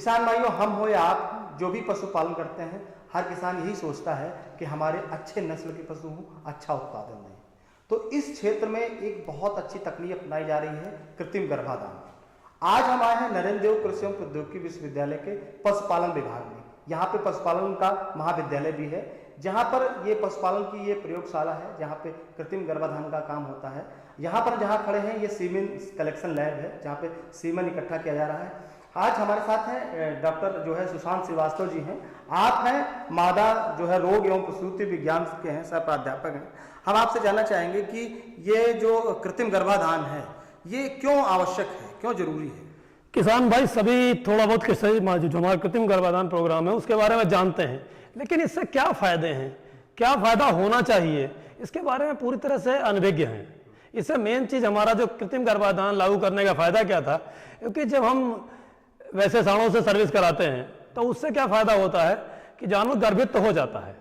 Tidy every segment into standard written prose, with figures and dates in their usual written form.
किसान भाइयों, हम हो या आप जो भी पशुपालन करते हैं, हर किसान यही सोचता है कि हमारे अच्छे नस्ल के पशु हों, अच्छा उत्पादन दें। तो इस क्षेत्र में एक बहुत अच्छी तकनीक अपनाई जा रही है, कृत्रिम गर्भाधान। आज हम आए हैं नरेंद्र देव कृषि एवं प्रौद्योगिकी विश्वविद्यालय के पशुपालन विभाग में। यहाँ पे पशुपालन का महाविद्यालय भी है, जहाँ पर ये पशुपालन की ये प्रयोगशाला है, जहाँ पे कृत्रिम गर्भाधान का काम होता है। यहाँ पर जहाँ खड़े हैं, ये सीमेन कलेक्शन लैब है, जहाँ पे सीमेन इकट्ठा किया जा रहा है। आज हमारे साथ हैं डॉक्टर जो है सुशांत श्रीवास्तव जी हैं। आप हैं मादा जो है रोग एवं प्रसूति विज्ञान के हैं, सह प्राध्यापक हैं। हम आपसे जानना चाहेंगे कि ये जो कृत्रिम गर्भाधान है, ये क्यों आवश्यक है, क्यों जरूरी है? किसान भाई सभी थोड़ा बहुत जो हमारा कृत्रिम गर्भाधान प्रोग्राम है उसके बारे में जानते हैं, लेकिन इससे क्या फायदे हैं, क्या फायदा होना चाहिए, इसके बारे में पूरी तरह से अनभिज्ञ हैं। इससे मेन चीज हमारा जो कृत्रिम गर्भाधान लागू करने का फायदा क्या था, क्योंकि जब हम वैसे सांडों से सर्विस कराते हैं तो उससे क्या फायदा होता है कि जानवर गर्भित तो हो जाता है,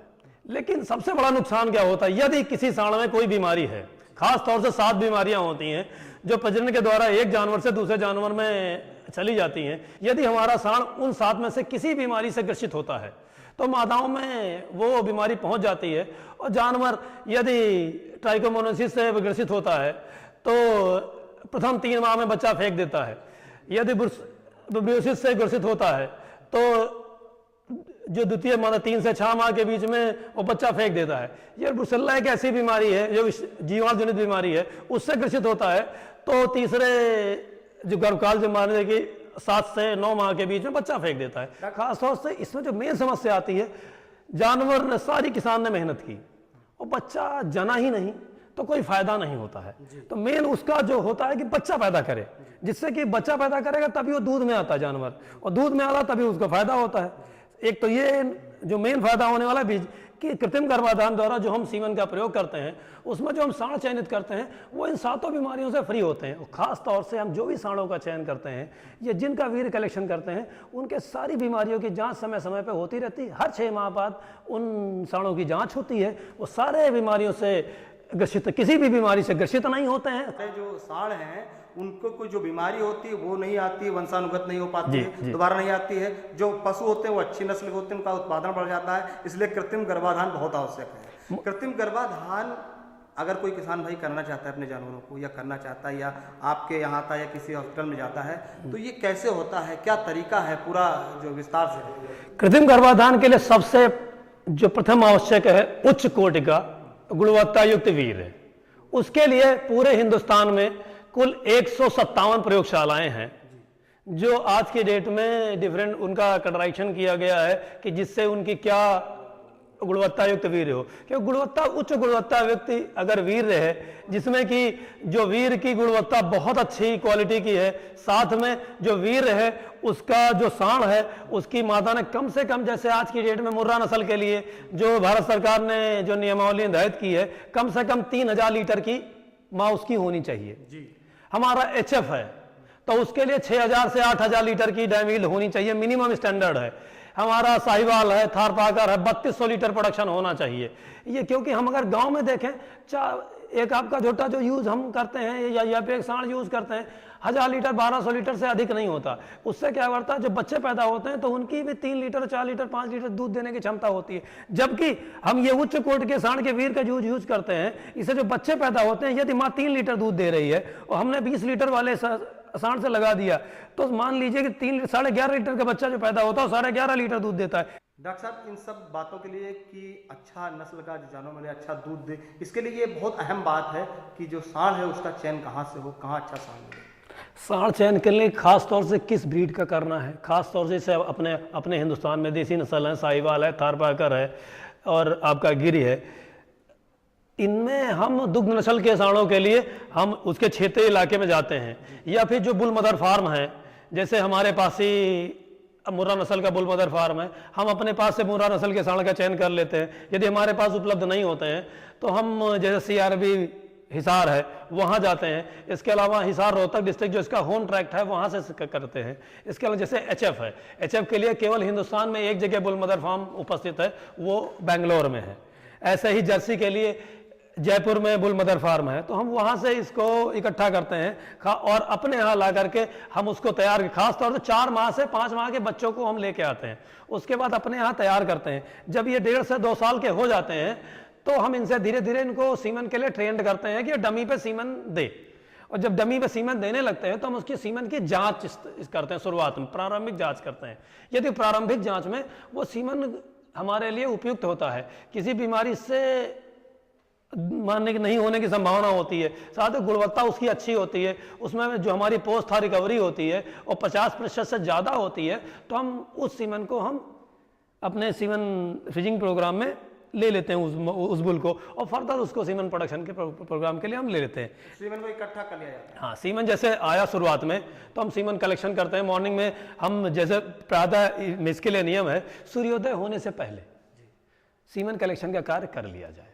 लेकिन सबसे बड़ा नुकसान क्या होता है, यदि किसी सांड में कोई बीमारी है, खास तौर से 7 बीमारियां होती हैं जो प्रजनन के द्वारा एक जानवर से दूसरे जानवर में चली जाती हैं। यदि हमारा सांड उन 7 में से किसी बीमारी से ग्रसित होता है तो मादाओं में वो बीमारी पहुंच जाती है, और जानवर यदि ट्राइकोमोनासिस से ग्रसित होता है तो प्रथम 3 माह में बच्चा फेंक देता है। यदि ब्रूसिस से ग्रसित होता है तो जो द्वितीय मादा 3 से 6 माह के बीच में वो बच्चा फेंक देता है। ये ब्रुसेल्ला एक ऐसी बीमारी है जो जीवाणु जनित बीमारी है, उससे ग्रसित होता है तो तीसरे जो गर्भकाल जो मारने की 7 से 9 माह के बीच में बच्चा फेंक देता है। खासतौर से इसमें जो मेन समस्या आती है, जानवर ने सारी किसान ने मेहनत की और बच्चा जना ही नहीं तो कोई फायदा नहीं होता है। तो मेन उसका जो होता है कि बच्चा पैदा करे, जिससे कि बच्चा पैदा करेगा तभी वो दूध में आता है जानवर, और दूध में आता तभी उसका फायदा होता है। एक तो ये जो मेन फायदा होने वाला बीज कि कृत्रिम गर्भाधान द्वारा जो हम सीमन का प्रयोग करते हैं उसमें जो हम सांड चयनित करते हैं वो इन 7 बीमारियों से फ्री होते हैं। और खास तौर से हम जो भी सांडों का चयन करते हैं या जिनका वीर्य कलेक्शन करते हैं उनके सारी बीमारियों की जांच समय समय पर होती रहती है। हर 6 माह बाद उन सांडों की जांच होती है, वो सारे बीमारियों से ग्रसित, किसी भी बीमारी से ग्रसित नहीं होते हैं। जो सांड हैं उनको कोई जो बीमारी होती है वो नहीं आती, वंशानुगत नहीं हो पाती है, दोबारा नहीं आती है। जो पशु होते हैं वो अच्छी नस्ल के होते हैं, उनका उत्पादन बढ़ जाता है। इसलिए कृत्रिम गर्भाधान बहुत आवश्यक है। कृत्रिम गर्भाधान अगर कोई किसान भाई करना चाहता है अपने जानवरों को, या करना चाहता है या आपके यहाँ आता है या किसी हॉस्पिटल में जाता है, तो ये कैसे होता है, क्या तरीका है, पूरा जो विस्तार से? कृत्रिम गर्भाधान के लिए सबसे जो प्रथम आवश्यक है उच्च कोटि का गुणवत्ता युक्त वीर्य। उसके लिए पूरे हिंदुस्तान में कुल 157 प्रयोगशालाएं हैं जो आज के डेट में डिफरेंट उनका कैटेगराइजेशन किया गया है कि जिससे उनकी क्या गुणवत्ता युक्त वीर्य हो। क्योंकि गुणवत्ता उच्च गुणवत्ता युक्त अगर वीर्य है जिसमें कि जो वीर्य की गुणवत्ता बहुत अच्छी क्वालिटी की है, साथ में जो वीर्य है उसका जो सांड है उसकी मादा ने कम से कम, जैसे आज की डेट में मुर्रा नस्ल के लिए जो भारत सरकार ने जो नियमावली निर्धारित की है, कम से कम 3000 लीटर की माँ उसकी होनी चाहिए जी। हमारा HF है तो उसके लिए 6000 से 8000 लीटर की डायमील होनी चाहिए, मिनिमम स्टैंडर्ड है। हमारा साहिवाल है, थारपाकर है, 3200 लीटर प्रोडक्शन होना चाहिए। ये क्योंकि हम अगर गांव में देखें, एक आपका झोटा जो यूज हम करते हैं या पे एक सांड यूज करते हैं, 1000 लीटर 1200 लीटर से अधिक नहीं होता। उससे क्या करता है, जब बच्चे पैदा होते हैं तो उनकी भी 3 लीटर 4 लीटर 5 लीटर दूध देने की क्षमता होती है। जबकि हम ये उच्च कोट के सांड के वीर का यूज करते हैं, इससे जो बच्चे पैदा होते हैं, यदि माँ 3 लीटर दूध दे रही है और हमने 20 लीटर वाले सांड से लगा दिया तो मान लीजिए कि 11.5 लीटर का बच्चा जो पैदा होता है 11.5 लीटर दूध देता है। डॉक्टर साहब, इन सब बातों के लिए कि अच्छा नस्ल का जो जानवर मिले, अच्छा दूध दे, इसके लिए ये बहुत अहम बात है कि जो सांड है उसका चयन कहाँ से हो, कहाँ अच्छा सांड मिले। सांड चयन के लिए खास तौर से किस ब्रीड का करना है, खास तौर से इसे अपने हिंदुस्तान में देसी नस्ल है, साहिवाल है, थारपाकर है और आपका गिरी है। इनमें हम दुग्ध नस्ल के सांडों के लिए हम उसके क्षेत्रीय इलाके में जाते हैं, या फिर जो बुल मदर फार्म है, जैसे हमारे पास ही मुर्रा नस्ल का बुल मदर फार्म है, हम अपने पास से मुर्रा नस्ल के सांड का चयन कर लेते हैं। यदि हमारे पास उपलब्ध नहीं होते हैं तो हम जैसे CRB हिसार है वहाँ जाते हैं। इसके अलावा हिसार रोहतक डिस्ट्रिक्ट जो इसका होम ट्रैक्ट है वहाँ से करते हैं। इसके अलावा जैसे HF है, HF के लिए केवल हिंदुस्तान में एक जगह बुल मदर फार्म उपस्थित है, वो बेंगलोर में है। ऐसे ही जर्सी के लिए जयपुर में बुल मदर फार्म है, तो हम वहाँ से इसको इकट्ठा करते हैं और अपने यहाँ ला करके हम उसको तैयार, खास तौर से 4 माह से 5 माह के बच्चों को हम लेके आते हैं, उसके बाद अपने यहाँ तैयार करते हैं। जब ये 1.5 से 2 साल के हो जाते हैं तो हम इनसे धीरे धीरे इनको सीमन के लिए ट्रेंड करते हैं कि डमी पे सीमन दे, और जब डमी पे सीमन देने लगते हैं तो हम उसकी सीमन की जांच करते हैं। शुरुआत में प्रारंभिक जांच करते हैं। यदि प्रारंभिक जांच में वो सीमन हमारे लिए उपयुक्त होता है, किसी बीमारी से मानने की नहीं होने की संभावना होती है, साथ ही गुणवत्ता उसकी अच्छी होती है, उसमें जो हमारी पोस्ट रिकवरी होती है और 50% से ज़्यादा होती है, तो हम उस सीमन को हम अपने सीमन फ्रीजिंग प्रोग्राम में ले लेते हैं उस बुल को, और फर्दर उसको सीमन प्रोडक्शन के प्रोग्राम के लिए हम ले लेते हैं। सीमन को इकट्ठा कर लिया जाता है। हाँ, सीमन जैसे आया शुरुआत में तो हम सीमन कलेक्शन करते हैं। मॉर्निंग में हम जैसे प्रातः इसके लिए नियम है सूर्योदय होने से पहले सीमन कलेक्शन का कार्य कर लिया जाए।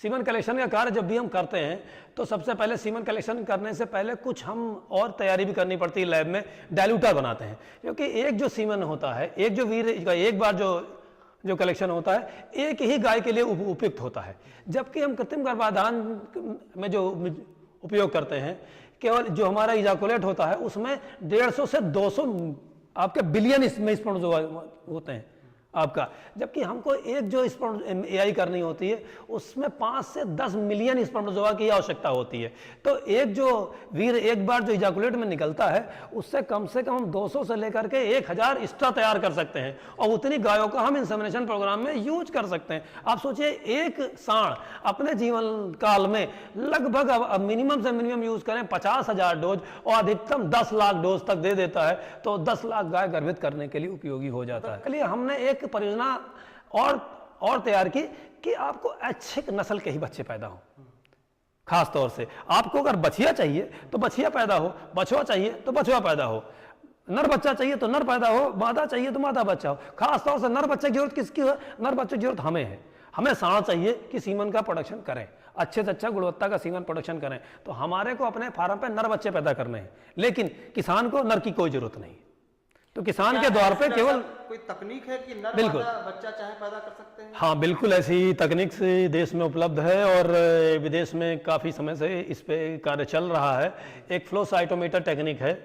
सीमन कलेक्शन का कार्य जब भी हम करते हैं तो सबसे पहले सीमन कलेक्शन करने से पहले कुछ हम और तैयारी भी करनी पड़ती है। लैब में डाइल्यूटर बनाते हैं, क्योंकि एक जो सीमन होता है, एक जो वीर का एक बार जो कलेक्शन होता है एक ही गाय के लिए उपयुक्त होता है, जबकि हम कृत्रिम गर्भाधान में जो उपयोग करते हैं केवल जो हमारा इजाकुलेट होता है उसमें 150 से 200 आपके बिलियन इसमें स्पर्म होते हैं आपका, जबकि हमको एक जो स्पर्म एआई करनी होती है उसमें 5 से 10 मिलियन स्पर्मोजोआ की आवश्यकता होती है। तो एक जो वीर एक बार जो इजाकुलेट में निकलता है उससे कम हम 200 से लेकर के 1000 एक्स्ट्रा तैयार कर सकते हैं, और उतनी गायों का हम इंसेमिनेशन प्रोग्राम में यूज कर सकते हैं। आप सोचिए एक सांड अपने जीवन काल में लगभग मिनिमम से मिनिमम यूज करें 50,000 डोज और अधिकतम 10 लाख डोज तक दे देता है, तो 10 लाख गाय गर्भित करने के लिए उपयोगी हो जाता है। इसलिए हमने एक परियोजना और तैयार की कि आपको अच्छे नस्ल के ही बच्चे पैदा हो। खास तौर से आपको अगर बछिया चाहिए तो बछिया पैदा हो, बछवा चाहिए तो बछवा पैदा हो, नर बच्चा चाहिए तो नर पैदा हो, मादा चाहिए तो मादा बच्चा हो। खास तौर से नर बच्चे की जरूरत किसकी है? नर बच्चे की जरूरत हमें है। हमें सांड चाहिए कि सीमन का प्रोडक्शन करें, अच्छे से अच्छा गुणवत्ता का सीमन प्रोडक्शन करें, तो हमारे को अपने फार्म पे नर बच्चे पैदा करने हैं, लेकिन किसान को नर की कोई जरूरत नहीं। तो किसान के द्वार पे केवल कोई तकनीक है कि नर बिल्कुल बच्चा चाहे पैदा कर सकते हैं? हाँ बिल्कुल, ऐसी तकनीक से देश में उपलब्ध है और विदेश में काफ़ी समय से इस पे कार्य चल रहा है। एक फ्लो साइटोमीटर टेक्निक है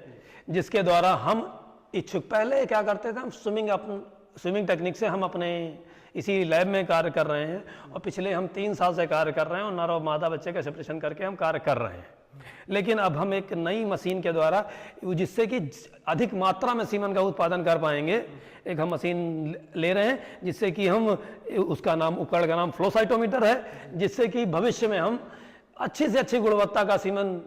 जिसके द्वारा हम इच्छुक, पहले क्या करते थे हम स्विमिंग टेक्निक से हम अपने इसी लैब में कार्य कर रहे हैं, और पिछले हम 3 साल से कार्य कर रहे हैं और नर और मादा बच्चे का सेपरेशन करके हम कार्य कर रहे हैं। लेकिन अब हम एक नई मशीन के द्वारा, जिससे कि अधिक मात्रा में सीमन का उत्पादन कर पाएंगे, एक हम मशीन ले रहे हैं जिससे कि हम, उसका नाम, उपकरण का नाम फ्लो साइटोमीटर है, जिससे कि भविष्य में हम अच्छी से अच्छी गुणवत्ता का सीमन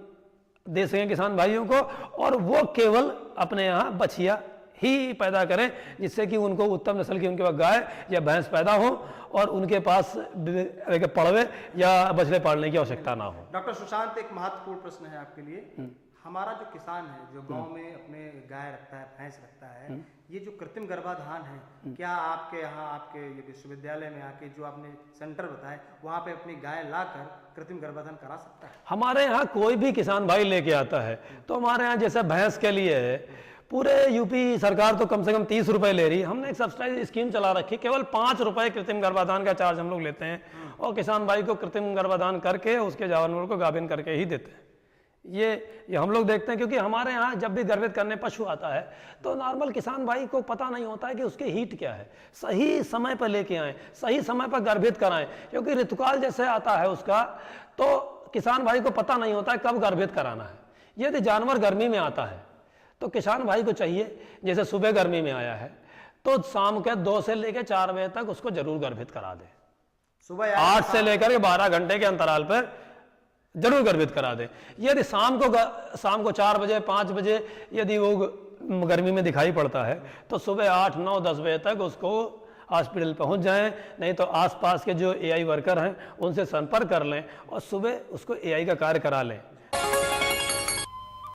दे सकें किसान भाइयों को, और वो केवल अपने यहाँ बछिया ही पैदा करें, जिससे कि उनको उत्तम नस्ल की उनके पास गाय या भैंस पैदा हो और उनके पास पड़वे या बछड़े पालने की आवश्यकता ना हो। डॉक्टर सुशांत, एक महत्वपूर्ण प्रश्न है आपके लिए। हमारा जो किसान है जो गांव में अपने गाय रखता है, भैंस रखता है, ये जो कृत्रिम गर्भाधान है, क्या आपके यहाँ, आपके ये विश्वविद्यालय में आके जो आपने सेंटर बताया वहाँ पे अपनी गाय लाकर कृत्रिम गर्भाधान करा सकता है? हमारे यहाँ कोई भी किसान भाई लेके आता है, तो हमारे यहाँ जैसे भैंस के लिए है, पूरे यूपी सरकार तो कम से कम 30 रुपए ले रही है। हमने एक सब्सिडाइज स्कीम चला रखी, केवल 5 रुपए कृत्रिम गर्भाधान का चार्ज हम लोग लेते हैं, और किसान भाई को कृत्रिम गर्भाधान करके उसके जानवर को गाभिन करके ही देते हैं। ये हम लोग देखते हैं, क्योंकि हमारे यहाँ जब भी गर्भित करने पशु आता है तो नॉर्मल किसान भाई को पता नहीं होता है कि उसके हीट क्या है। सही समय पर लेके आएँ, सही समय पर गर्भित कराएं, क्योंकि ऋतुकाल जैसे आता है उसका, तो किसान भाई को पता नहीं होता है कब गर्भित कराना है। यदि जानवर गर्मी में आता है तो किसान भाई को चाहिए, जैसे सुबह गर्मी में आया है तो शाम के 2 से लेकर 4 बजे तक उसको जरूर गर्भित करा दे। सुबह 8 से लेकर 12 घंटे के अंतराल पर जरूर गर्भित करा दे। यदि शाम को 4 बजे 5 बजे यदि वो गर्मी में दिखाई पड़ता है तो सुबह 8, 9, 10 बजे तक उसको हॉस्पिटल पहुंच जाएं, नहीं तो आसपास के जो एआई वर्कर हैं उनसे संपर्क कर लें और सुबह उसको एआई का कार्य करा लें।